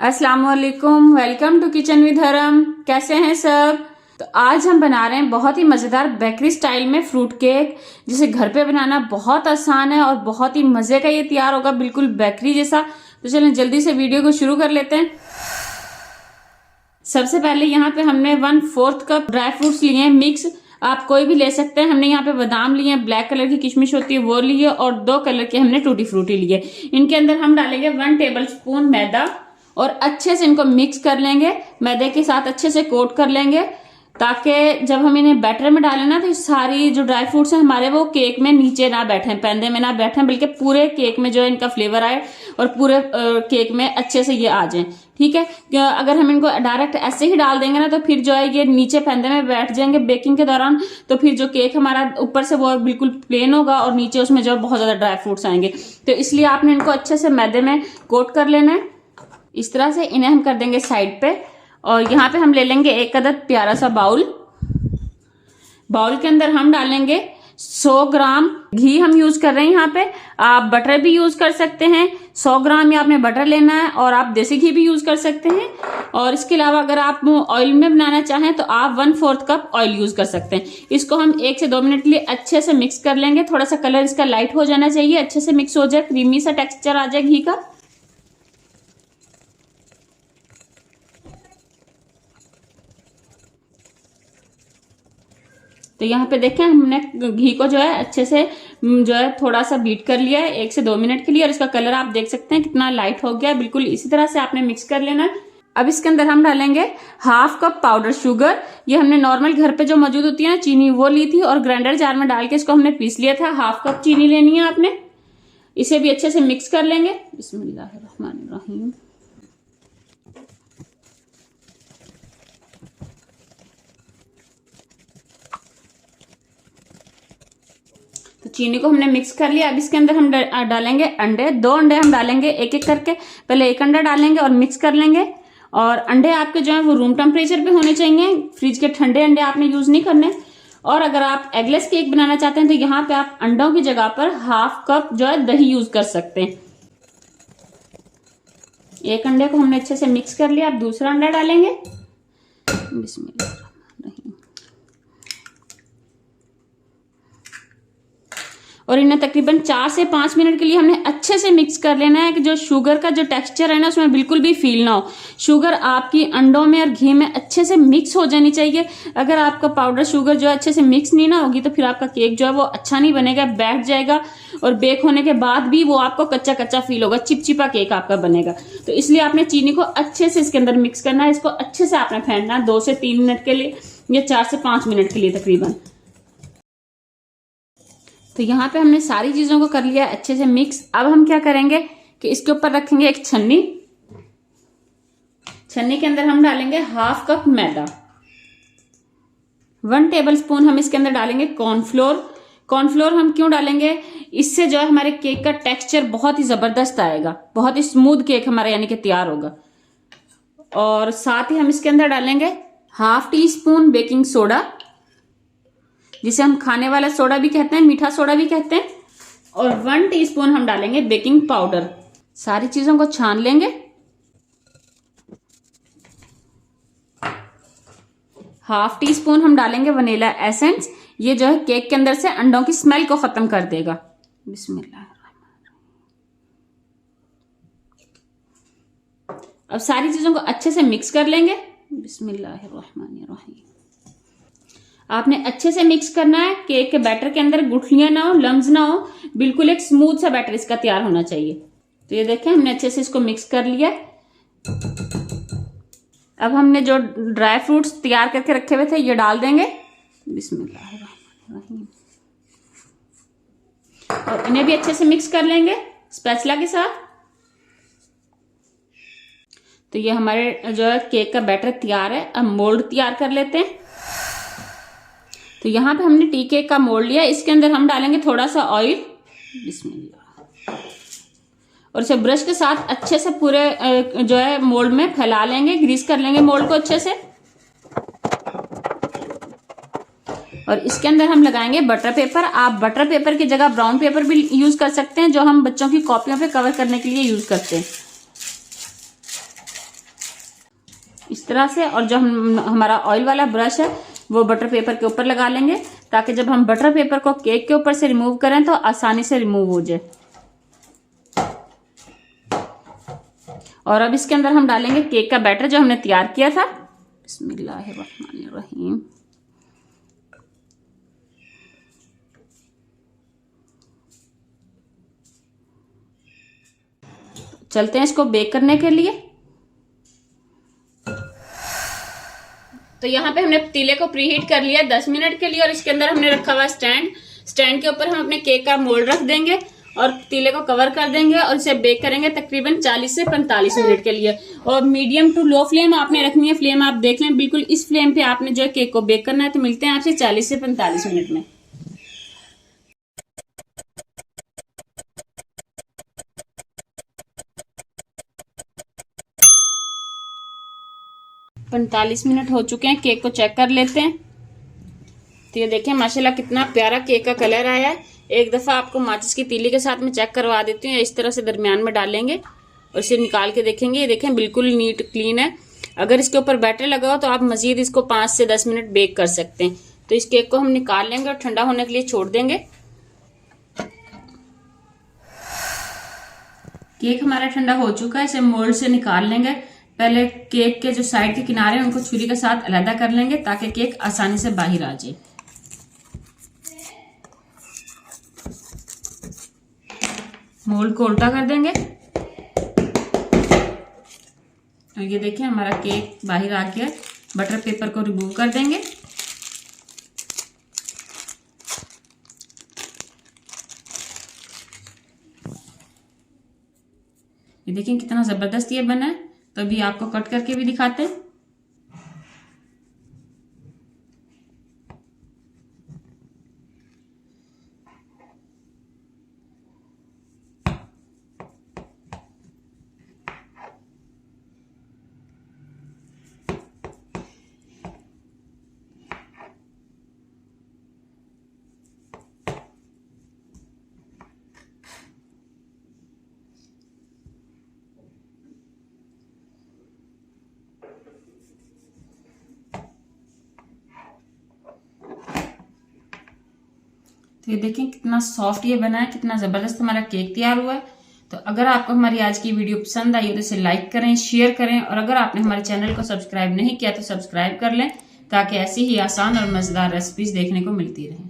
अस्सलाम वालेकुम, welcome to kitchen with हरम। कैसे हैं सब? तो आज हम बना रहे हैं बहुत ही मज़ेदार बेकरी स्टाइल में फ्रूट केक, जिसे घर पे बनाना बहुत आसान है और बहुत ही मज़े का ये तैयार होगा, बिल्कुल बेकरी जैसा। तो चलें जल्दी से वीडियो को शुरू कर लेते हैं। सबसे पहले यहाँ पे हमने 1/4 कप ड्राई फ्रूट्स लिए हैं मिक्स, आप कोई भी ले सकते हैं। हमने यहाँ पे बादाम लिए हैं, ब्लैक कलर की किशमिश होती है वो लिए, और 2 कलर के हमने टूटी फ्रूटी लिए। इनके अंदर हम डालेंगे 1 टेबलस्पून मैदा और अच्छे से इनको मिक्स कर लेंगे, मैदे के साथ अच्छे से कोट कर लेंगे, ताकि जब हम इन्हें बैटर में डालें ना तो सारी जो ड्राई फ्रूट्स हैं हमारे वो केक में नीचे ना बैठे, पैंदे में ना बैठे, बल्कि पूरे केक में जो है इनका फ्लेवर आए और पूरे केक में अच्छे से ये आ जाए। ठीक है, अगर हम इनको डायरेक्ट ऐसे ही डाल देंगे ना तो फिर जो है ये नीचे पैंदे में बैठ जाएंगे बेकिंग के दौरान, तो फिर जो केक हमारा ऊपर से वो बिल्कुल प्लेन होगा और नीचे उसमें जो बहुत ज्यादा ड्राई फ्रूट्स आएंगे। तो इसलिए आपने इनको अच्छे से मैदे में कोट कर लेना है। इस तरह से इन्हें हम कर देंगे साइड पे, और यहाँ पे हम ले लेंगे एक अदद प्यारा सा बाउल के अंदर हम डालेंगे 100 ग्राम घी हम यूज कर रहे हैं। यहाँ पे आप बटर भी यूज कर सकते हैं, 100 ग्राम ही आपने बटर लेना है, और आप देसी घी भी यूज कर सकते हैं। और इसके अलावा अगर आप ऑयल में बनाना चाहें तो आप 1/4 कप ऑयल यूज कर सकते हैं। इसको हम 1 से 2 मिनट के लिए अच्छे से मिक्स कर लेंगे। थोड़ा सा कलर इसका लाइट हो जाना चाहिए, अच्छे से मिक्स हो जाए, क्रीमी सा टेक्सचर आ जाए घी का। तो यहाँ पे देखें हमने घी को जो है अच्छे से जो है थोड़ा सा बीट कर लिया है 1 से 2 मिनट के लिए, और इसका कलर आप देख सकते हैं कितना लाइट हो गया। बिल्कुल इसी तरह से आपने मिक्स कर लेना है। अब इसके अंदर हम डालेंगे 1/2 कप पाउडर शुगर। ये हमने नॉर्मल घर पे जो मौजूद होती है ना चीनी, वो ली थी और ग्राइंडर जार में डाल के इसको हमने पीस लिया था। 1/2 कप चीनी लेनी है आपने। इसे भी अच्छे से मिक्स कर लेंगे। बिस्मिल्लाहिर्रहमानिर्रहीम। तो चीनी को हमने मिक्स कर लिया। अब इसके अंदर हम डालेंगे अंडे। 2 अंडे हम डालेंगे एक एक करके। पहले एक अंडा डालेंगे और मिक्स कर लेंगे। और अंडे आपके जो है वो रूम टेम्परेचर पे होने चाहिए, फ्रिज के ठंडे अंडे आपने यूज नहीं करने। और अगर आप एगलेस केक बनाना चाहते हैं तो यहाँ पे आप अंडों की जगह पर 1/2 कप जो है दही यूज कर सकते हैं। एक अंडे को हमने अच्छे से मिक्स कर लिया। अब दूसरा अंडा डालेंगे। बिस्मिल्लाह। और इन्हें तकरीबन 4 से 5 मिनट के लिए हमने अच्छे से मिक्स कर लेना है कि जो शुगर का जो टेक्सचर है ना उसमें बिल्कुल भी फील ना हो। शुगर आपकी अंडों में और घी में अच्छे से मिक्स हो जानी चाहिए। अगर आपका पाउडर शुगर जो है अच्छे से मिक्स नहीं ना होगी तो फिर आपका केक जो है वो अच्छा नहीं बनेगा, बैठ जाएगा, और बेक होने के बाद भी वो आपको कच्चा कच्चा फील होगा, चिपचिपा केक आपका बनेगा। तो इसलिए आपने चीनी को अच्छे से इसके अंदर मिक्स करना है। इसको अच्छे से आपने फेंटना है 2 से 3 मिनट के लिए, या 4 से 5 मिनट के लिए तकरीबन। तो यहाँ पे हमने सारी चीजों को कर लिया अच्छे से मिक्स। अब हम क्या करेंगे कि इसके ऊपर रखेंगे एक छन्नी के अंदर हम डालेंगे 1/2 कप मैदा। 1 टेबलस्पून हम इसके अंदर डालेंगे कॉर्नफ्लोर हम क्यों डालेंगे? इससे जो है हमारे केक का टेक्सचर बहुत ही जबरदस्त आएगा, बहुत ही स्मूथ केक हमारा यानी कि तैयार होगा। और साथ ही हम इसके अंदर डालेंगे 1/2 टीस्पून बेकिंग सोडा, जिसे हम खाने वाला सोडा भी कहते हैं, मीठा सोडा भी कहते हैं। और 1 टीस्पून हम डालेंगे बेकिंग पाउडर। सारी चीजों को छान लेंगे। 1/2 टीस्पून हम डालेंगे वनीला एसेंस। ये जो है केक के अंदर से अंडों की स्मेल को खत्म कर देगा। बिस्मिल्लाह। अब सारी चीजों को अच्छे से मिक्स कर लेंगे। बिस्मिल्लाहिर्रहमानिर्रहीम। आपने अच्छे से मिक्स करना है, केक के बैटर के अंदर गुठलियां ना हो, लम्स ना हो, बिल्कुल एक स्मूथ सा बैटर इसका तैयार होना चाहिए। तो ये देखें हमने अच्छे से इसको मिक्स कर लिया। अब हमने जो ड्राई फ्रूट्स तैयार करके रखे हुए थे ये डाल देंगे। बिस्मिल्लाहिर्रहमानिर्रहीम। और इन्हें भी अच्छे से मिक्स कर लेंगे स्पैचुला के साथ। तो ये हमारे जो है केक का बैटर तैयार है। अब मोल्ड तैयार कर लेते हैं। तो यहाँ पे हमने टी केक का मोल्ड लिया, इसके अंदर हम डालेंगे थोड़ा सा ऑयल। बिस्मिल्लाह। और इसे ब्रश के साथ अच्छे से पूरे जो है मोल्ड में फैला लेंगे, ग्रीस कर लेंगे मोल्ड को अच्छे से। और इसके अंदर हम लगाएंगे बटर पेपर। आप बटर पेपर की जगह ब्राउन पेपर भी यूज कर सकते हैं, जो हम बच्चों की कॉपियों पे कवर करने के लिए यूज करते हैं। इस तरह से। और जो हमारा ऑयल वाला ब्रश है वो बटर पेपर के ऊपर लगा लेंगे, ताकि जब हम बटर पेपर को केक के ऊपर से रिमूव करें तो आसानी से रिमूव हो जाए। और अब इसके अंदर हम डालेंगे केक का बैटर जो हमने तैयार किया था। बिस्मिल्लाहिर्रहमानिर्रहीम। चलते हैं इसको बेक करने के लिए। तो यहाँ पे हमने पतीले को प्रीहीट कर लिया 10 मिनट के लिए, और इसके अंदर हमने रखा हुआ स्टैंड के ऊपर हम अपने केक का मोल्ड रख देंगे और पतीले को कवर कर देंगे और इसे बेक करेंगे तकरीबन 40 से 45 मिनट के लिए। और मीडियम टू लो फ्लेम आपने रखनी है। फ्लेम आप देख लें, बिल्कुल इस फ्लेम पे आपने जो है केक को बेक करना है। तो मिलते हैं आपसे 40 से 45 मिनट में। 45 मिनट हो चुके हैं। केक को चेक कर लेते हैं। तो ये देखें माशाल्लाह कितना प्यारा केक का कलर आया है। एक दफा आपको माचिस की तीली के साथ में चेक करवा देती हूँ। इस तरह से दरमियान में डालेंगे और इसे निकाल के देखेंगे। ये देखें बिल्कुल नीट क्लीन है। अगर इसके ऊपर बैटर लगा हो तो आप मजीद इसको 5 से 10 मिनट बेक कर सकते हैं। तो इस केक को हम निकाल लेंगे और ठंडा होने के लिए छोड़ देंगे। केक हमारा ठंडा हो चुका है। इसे मोल्ड से निकाल लेंगे। पहले केक के जो साइड के किनारे हैं उनको छुरी के साथ अलग कर लेंगे ताकि केक आसानी से बाहर आ जाए। मोल्ड को उल्टा कर देंगे और ये देखिए हमारा केक बाहर आ गया। बटर पेपर को रिमूव कर देंगे। ये देखिए कितना जबरदस्त ये बना है। तो अभी आपको कट करके भी दिखाते हैं। तो ये देखें कितना सॉफ्ट ये बना है, कितना जबरदस्त हमारा केक तैयार हुआ है। तो अगर आपको हमारी आज की वीडियो पसंद आई हो तो इसे लाइक करें, शेयर करें, और अगर आपने हमारे चैनल को सब्सक्राइब नहीं किया तो सब्सक्राइब कर लें ताकि ऐसी ही आसान और मजेदार रेसिपीज देखने को मिलती रहे।